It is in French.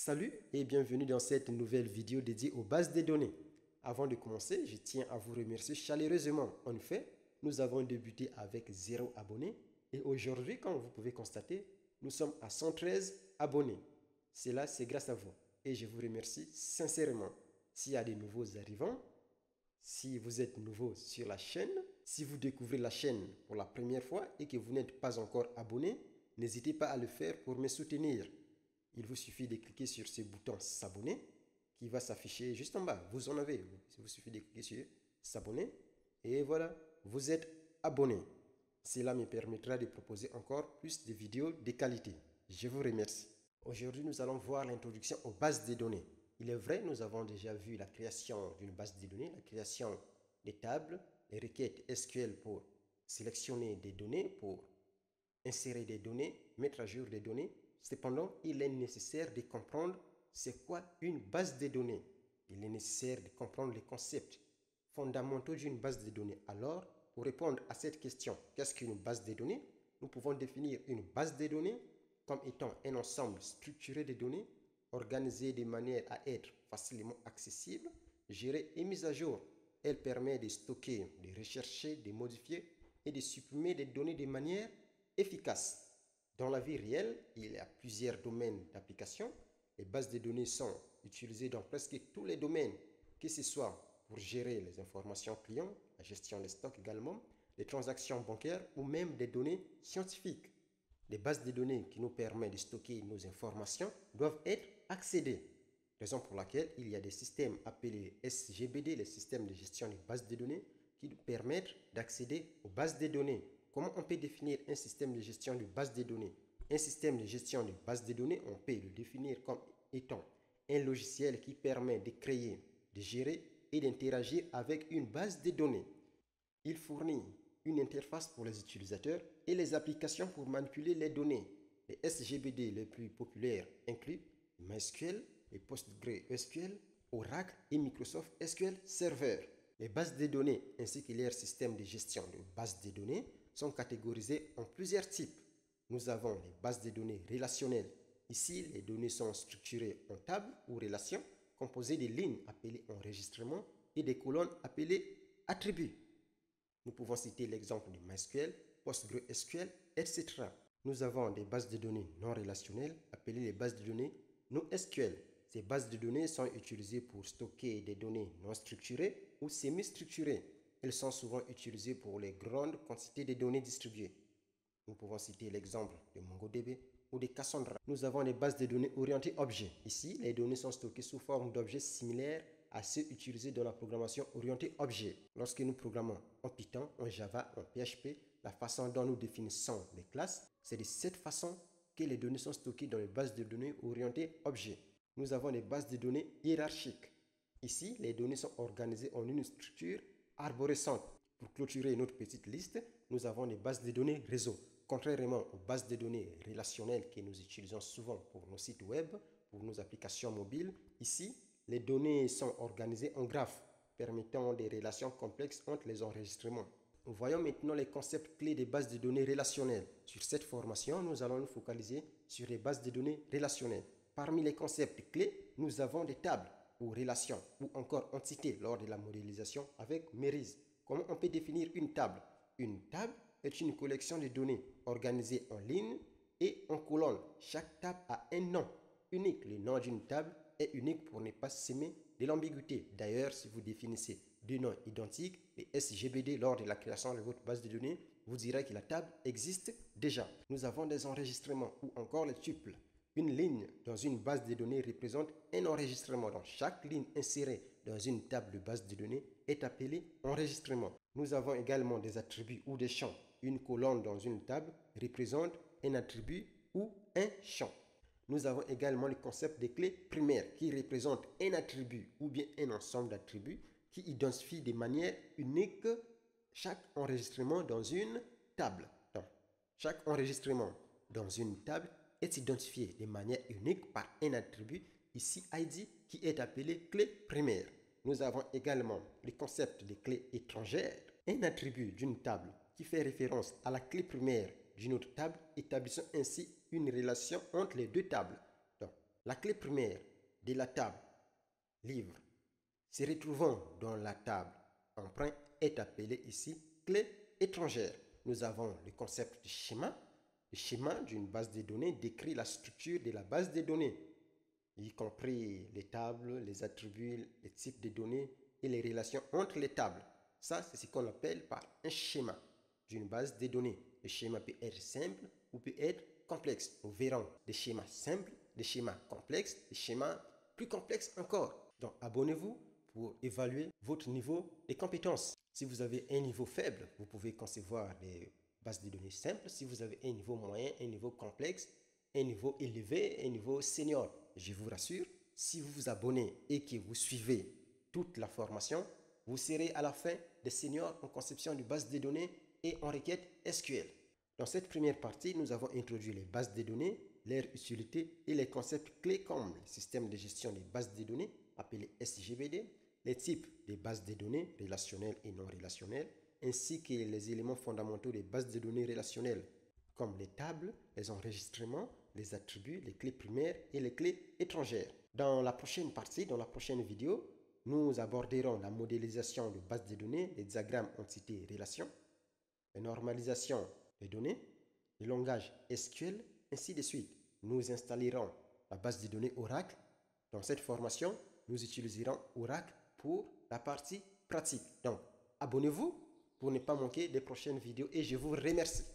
Salut et bienvenue dans cette nouvelle vidéo dédiée aux bases de données. Avant de commencer, je tiens à vous remercier chaleureusement. En effet, nous avons débuté avec 0 abonnés et aujourd'hui, comme vous pouvez constater, nous sommes à 113 abonnés. Cela, c'est grâce à vous et je vous remercie sincèrement. S'il y a des nouveaux arrivants, si vous êtes nouveau sur la chaîne, si vous découvrez la chaîne pour la première fois et que vous n'êtes pas encore abonné, n'hésitez pas à le faire pour me soutenir. Il vous suffit de cliquer sur ce bouton s'abonner qui va s'afficher juste en bas. Vous en avez. Il vous suffit de cliquer sur s'abonner et voilà, vous êtes abonné. Cela me permettra de proposer encore plus de vidéos de qualité. Je vous remercie. Aujourd'hui, nous allons voir l'introduction aux bases de données. Il est vrai, nous avons déjà vu la création d'une base de données, la création des tables, les requêtes SQL pour sélectionner des données, pour insérer des données, mettre à jour des données. Cependant, il est nécessaire de comprendre c'est quoi une base de données. Il est nécessaire de comprendre les concepts fondamentaux d'une base de données. Alors, pour répondre à cette question, qu'est-ce qu'une base de données? Nous pouvons définir une base de données comme étant un ensemble structuré de données organisées de manière à être facilement accessible, gérée et mise à jour. Elle permet de stocker, de rechercher, de modifier et de supprimer des données de manière efficace. Dans la vie réelle, il y a plusieurs domaines d'application. Les bases de données sont utilisées dans presque tous les domaines, que ce soit pour gérer les informations clients, la gestion des stocks également, les transactions bancaires ou même des données scientifiques. Les bases de données qui nous permettent de stocker nos informations doivent être accédées. Raison pour laquelle il y a des systèmes appelés SGBD, les systèmes de gestion des bases de données, qui nous permettent d'accéder aux bases de données. Comment on peut définir un système de gestion de base de données? Un système de gestion de base de données, on peut le définir comme étant un logiciel qui permet de créer, de gérer et d'interagir avec une base de données. Il fournit une interface pour les utilisateurs et les applications pour manipuler les données. Les SGBD les plus populaires incluent MySQL, les PostgreSQL, Oracle et Microsoft SQL Server. Les bases de données ainsi que leurs systèmes de gestion de bases de données sont catégorisés en plusieurs types. Nous avons les bases de données relationnelles. Ici, les données sont structurées en tables ou relations composées de lignes appelées enregistrements et des colonnes appelées attributs. Nous pouvons citer l'exemple de MySQL, PostgreSQL, etc. Nous avons des bases de données non relationnelles appelées les bases de données NoSQL. Ces bases de données sont utilisées pour stocker des données non structurées ou semi-structurées. Elles sont souvent utilisées pour les grandes quantités de données distribuées. Nous pouvons citer l'exemple de MongoDB ou de Cassandra. Nous avons des bases de données orientées objets. Ici, les données sont stockées sous forme d'objets similaires à ceux utilisés dans la programmation orientée objet. Lorsque nous programmons en Python, en Java, en PHP, la façon dont nous définissons les classes, c'est de cette façon que les données sont stockées dans les bases de données orientées objets. Nous avons des bases de données hiérarchiques. Ici, les données sont organisées en une structure arborescente. Pour clôturer notre petite liste, nous avons des bases de données réseau. Contrairement aux bases de données relationnelles que nous utilisons souvent pour nos sites web, pour nos applications mobiles, ici, les données sont organisées en graphes, permettant des relations complexes entre les enregistrements. Voyons maintenant les concepts clés des bases de données relationnelles. Sur cette formation, nous allons nous focaliser sur les bases de données relationnelles. Parmi les concepts clés, nous avons des tables ou relations ou encore entités lors de la modélisation avec Merise. Comment on peut définir une table? Une table est une collection de données organisées en ligne et en colonne. Chaque table a un nom unique. Le nom d'une table est unique pour ne pas semer de l'ambiguïté. D'ailleurs, si vous définissez deux noms identiques, les SGBD lors de la création de votre base de données, vous direz que la table existe déjà. Nous avons des enregistrements ou encore les tuples. Une ligne dans une base de données représente un enregistrement. Donc, chaque ligne insérée dans une table de base de données est appelée enregistrement. Nous avons également des attributs ou des champs. Une colonne dans une table représente un attribut ou un champ. Nous avons également le concept des clés primaires qui représentent un attribut ou bien un ensemble d'attributs qui identifient de manière unique chaque enregistrement dans une table. Donc, chaque enregistrement dans une table est identifié de manière unique par un attribut, ici ID, qui est appelé clé primaire. Nous avons également le concept de clés étrangères, un attribut d'une table qui fait référence à la clé primaire d'une autre table, établissant ainsi une relation entre les deux tables. Donc, La clé primaire de la table livre se retrouvant dans la table emprunt est appelée ici clé étrangère. Nous avons le concept de schéma. Le schéma d'une base de données décrit la structure de la base de données, y compris les tables, les attributs, les types de données et les relations entre les tables. Ça, c'est ce qu'on appelle par un schéma d'une base de données. Le schéma peut être simple ou peut être complexe. Nous verrons des schémas simples, des schémas complexes, des schémas plus complexes encore. Donc, abonnez-vous pour évaluer votre niveau de compétences. Si vous avez un niveau faible, vous pouvez concevoir des bases de données simples. Si vous avez un niveau moyen, un niveau complexe, un niveau élevé, un niveau senior, je vous rassure, si vous vous abonnez et que vous suivez toute la formation, vous serez à la fin des seniors en conception de bases de données et en requête SQL. Dans cette première partie, nous avons introduit les bases de données, leur utilité et les concepts clés comme le système de gestion des bases de données, appelé SGBD, les types des bases de données relationnelles et non relationnelles, ainsi que les éléments fondamentaux des bases de données relationnelles, comme les tables, les enregistrements, les attributs, les clés primaires et les clés étrangères. Dans la prochaine partie, dans la prochaine vidéo, nous aborderons la modélisation de bases de données, les diagrammes entité-relation, la normalisation des données, le langage SQL, ainsi de suite. Nous installerons la base de données Oracle. Dans cette formation, nous utiliserons Oracle pour la partie pratique. Donc, abonnez-vous pour ne pas manquer des prochaines vidéos et je vous remercie.